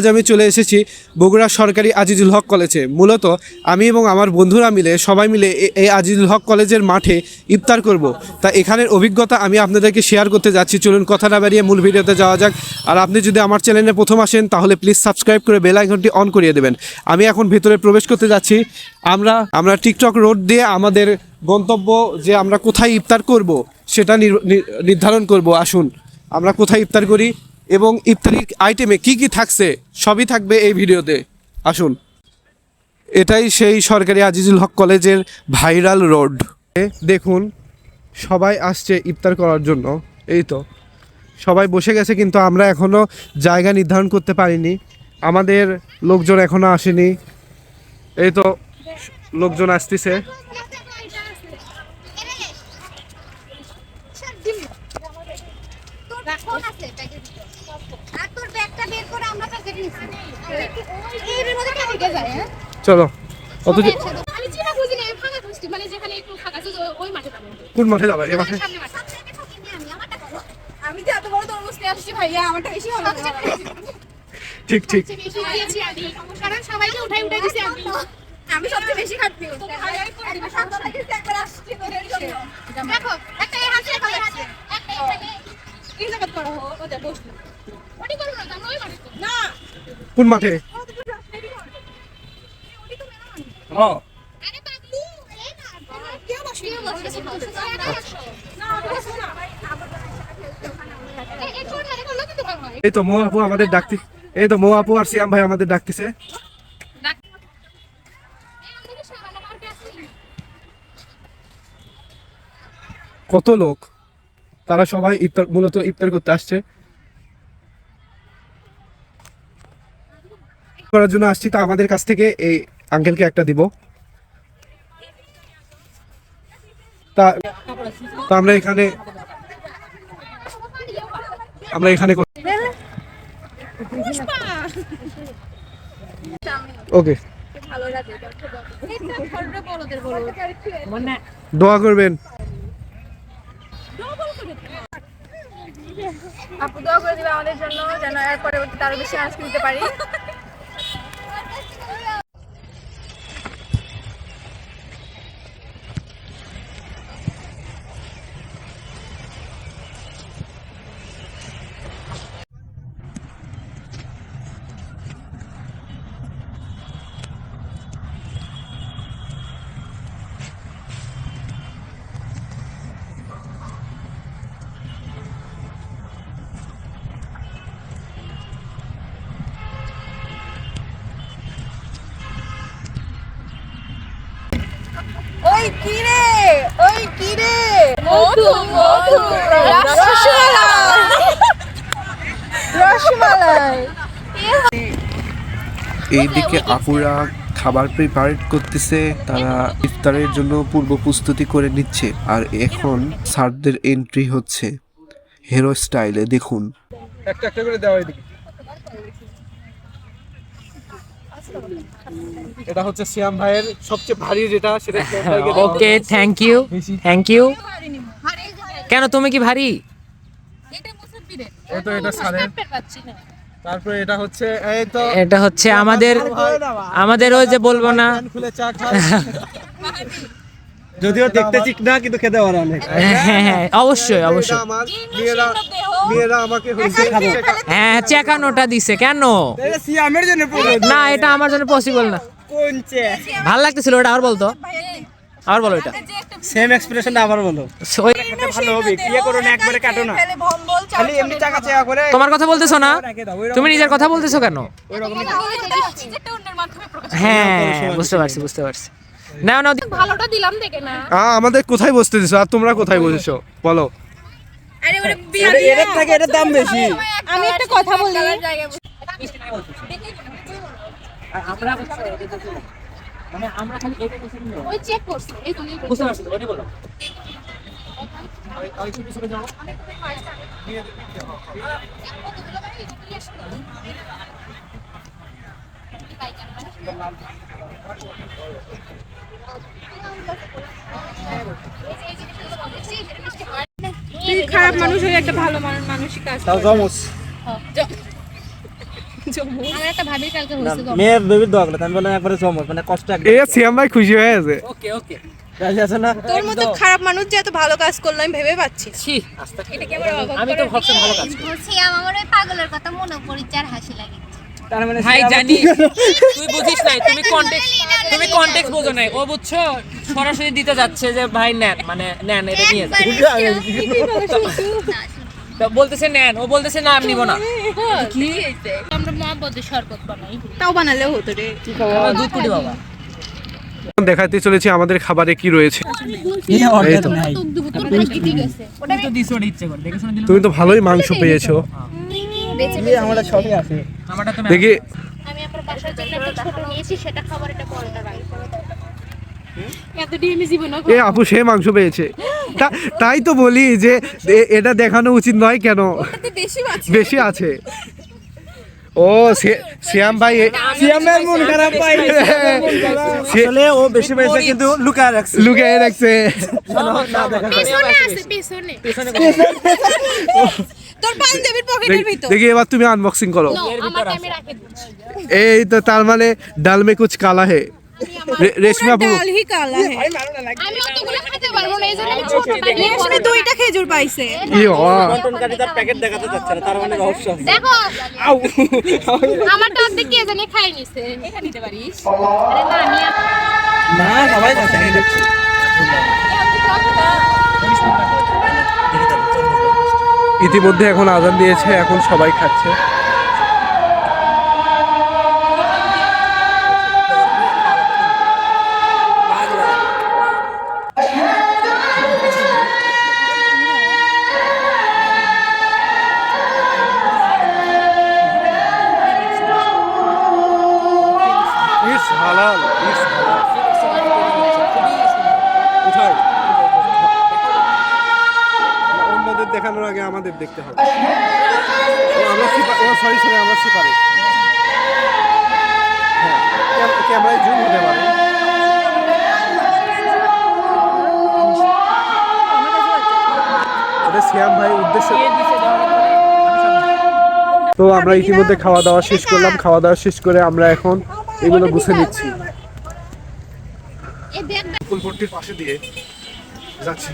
আজ আমি চলে এসেছি বগুড়া সরকারি আজিজুল হক কলেজে। মূলত আমি এবং আমার বন্ধুরা মিলে সবাই মিলে এই আজিজুল হক কলেজের মাঠে ইফতার করব। তা এখানের অভিজ্ঞতা আমি আপনাদেরকে শেয়ার করতে যাচ্ছি। চলুন কথা না বাড়িয়ে মূল ভিডিওতে যাওয়া যাক। আর আপনি যদি আমার চ্যানেলে প্রথম আসেন তাহলে প্লিজ সাবস্ক্রাইব করে বেল আইকনটি অন করিয়ে দেবেন। আমি এখন ভেতরে প্রবেশ করতে যাচ্ছি। আমরা টিকটক রোড দিয়ে আমাদের গন্তব্য যে আমরা কোথায় ইফতার করব সেটা নির্ধারণ করব। আসুন আমরা কোথায় ইফতার করি এবং ইফতারি আইটেমে কি কি থাকছে সবই থাকবে এই ভিডিওতে। আসুন, এটাই সেই সরকারি আজিজুল হক কলেজের ভাইরাল রোড। দেখুন সবাই আসছে ইফতার করার জন্য। এই তো সবাই বসে গেছে, কিন্তু আমরা এখনও জায়গা নির্ধারণ করতে পারিনি। আমাদের লোকজন এখনও আসেনি। এই তো লোকজন আসতেছে। চলো কোন মাঠে যাবে? এই মাঠে ঠিক ঠিক আমি সবচেয়ে বেশি খাচ্ছি। কোন মাঠে? এই তো মো আপু আমাদের ডাকতে, এই তো মো আপু আর সিয়াম ভাই আমাদের ডাকতেছে। কত লোক, তারা সবাই ইফতার মূলত ইফতার করতে আসছে। করার জন্য আসছি। তা আমাদের কাছ থেকে এই আঙ্কেলকে একটা দিব। তা আমরা এখানে ওকে দোয়া করবেন। আপু দোয়া করে দিবে আমাদের জন্য, যেন এর পরবর্তীতে আরো বেশি আজকে দিতে পারি। ওই কিরে মধু রসমালাই। এইদিকে আপুরা খাবার প্রিপারেট করতেছে, তারা ইফতারের জন্য পূর্ব প্রস্তুতি করে নিচ্ছে। আর এখন স্যারদের এন্ট্রি হচ্ছে হিরো স্টাইলে। দেখুন একটা একটা করে দেওয়া। এদিকে এটা হচ্ছে সিয়াম ভাইয়ের সবচেয়ে ভারী যেটা, সেটা ওকে থ্যাংক ইউ। কেন তুমি কি ভারী? এই তো এটা স্যারের। তারপরে এটা হচ্ছে এই তো এটা হচ্ছে আমাদের ওই যে বলবো না, খুলে চা খাও। যদিও দেখতে ঠিক না, কিন্তু খেতে পারে অনেক। হ্যাঁ অবশ্যই মেয়েরা আমাকে হ্যাঁ চেকানোটা দিছে কেন? সিয়ামের জন্য না, এটা আমার জন্য পসিবল না। ভালো লাগতেছিল ওটা, আবার বলতো, আবার বলো এটা সেম এক্সপ্রেশনটা আবার বলো। ভালো হবে, ক্লিয়ার করো না, একবারে কাটো না, খালি এমনি টাকা চেয়া করে। তোমার কথা বলতেছো না, তুমি নিজের কথা বলতেছো কেন? হ্যাঁ বুঝতে পারছি। না ভালোটা দিলাম দেখে না। আমাদের কোথায় বসতে দিছো আর তোমরা কোথায় বসেছো বলো? আরে ওরে বিরিয়ানি এর থেকে এর দাম বেশি। আমি একটা কথা বলি, আমরা খালি এটা বসে নিও। ওই চেক করছি, এই তো নিয়ে বুঝতে পারছি, ওটা বলো। আর কিছু পিছনে যাও। তুই খারাপ মানুষ হয়ে একটা ভালো মানুষই কাজ তাও জমস আমার একটা ভাবির কালকে হয়েছে তো মেয়ে বেবির দোয়া করলে আমি বললাম একবারে চমক মানে কষ্ট এ সিয়াম ভাই খুশি হয়ে গেছে। ওকে ওকে রাজি আছে না? তোর মতো খারাপ মানুষ যে এত ভালো কাজ করলো আমি ভেবে পাচ্ছি ছি আস্তে এটা কি আমার অবাক আমি তো ভাবছি ভালো কাজ করি। বলছি আমার ওই পাগলের কথা মনে পড়ছে আর হাসি লাগে। তার মানে ভাই জানি তুই বুঝিস নাই, তুমি কনটেক্সট বোঝো নাই। ও বুঝছো সরাসরি দিতে যাচ্ছে যে ভাই নেন, মানে নেন এটা নিয়ে যান। তো বলতেছে নেন, ও বলতেছে না আমি নিব না। কি আমরা মহব্বতের শরবত বানাই তাও বানালেও হতো রে আমার দুধ কুটি বাবা। এখন দেখাতে চলেছি আমাদের খাবারে কি রয়েছে। এই তো। ঠিক আছে ওটা তো দিছ ওটা ইচ্ছে করে দেখে শুনে দিলাম। তুমি তো ভালোই মাংস পেয়েছো। আমরা সবই আছে আমারটা তো দেখি আমি আপনার বাসার জন্য একটা ছোট নিয়েছি, সেটা খাবার এটা বড়টা রাই এত ডিএমই জীবন এ আপু সে মাংস পেয়েছে। তাই তো বলি যে এটা দেখানো উচিত নয় কেন, বেশি আছে। ও শ্যাম ভাই সিয়ামের মন খারাপ পাই আসলে ও বেশি পয়সা কিন্তু লুকায় রাখছে লুকিয়ে রাখছে। না দেখা পেছনে আছে পেছনে তোর পাঞ্জাবির পকেটের ভিতর দেখি এবার তুমি আনবক্সিং করো। আমারটা আমি রাখি দিচ্ছি। এই তো তার মানে ডাল মে কুছ কালা হে। রেশমি আপু ডাল হি কালা হে আমি অতগুলো খেতে পারবো না, এইজন্য আমি ছোটটা নিয়ে রেশমি দুইটা খেজুর পাইছে ই বাবা। কন্টনকারী তার প্যাকেট দেখাতে যাচ্ছে না, তার মানে রহস্য আছে। দেখো আমারটা অর্ধেক কে জানে খাই নিছে। এটা নিতে পারিস? আরে না আমি না সবাই যাচ্ছে ইতিমধ্যে এখন আজান দিয়েছে, এখন সবাই খাচ্ছে। It's halal. It's halal. কোথায়? না, অন্যদের দেখানোর আগে আমাদের দেখতে হবে। আমরা সরি আমরা সিপারে। হ্যাঁ, ক্যামেরায় জুম হতে পারে। এটা শ্যাম ভাই উদ্দেশ্য। তো আমরা ইতিমধ্যে খাওয়া দাওয়া শেষ করলাম। খাওয়া দাওয়া শেষ করে আমরা এখন এগুলো গুছিয়ে নিচ্ছি। এই ব্যাগটা ফুলপট্টির পাশে দিয়ে যাচ্ছি।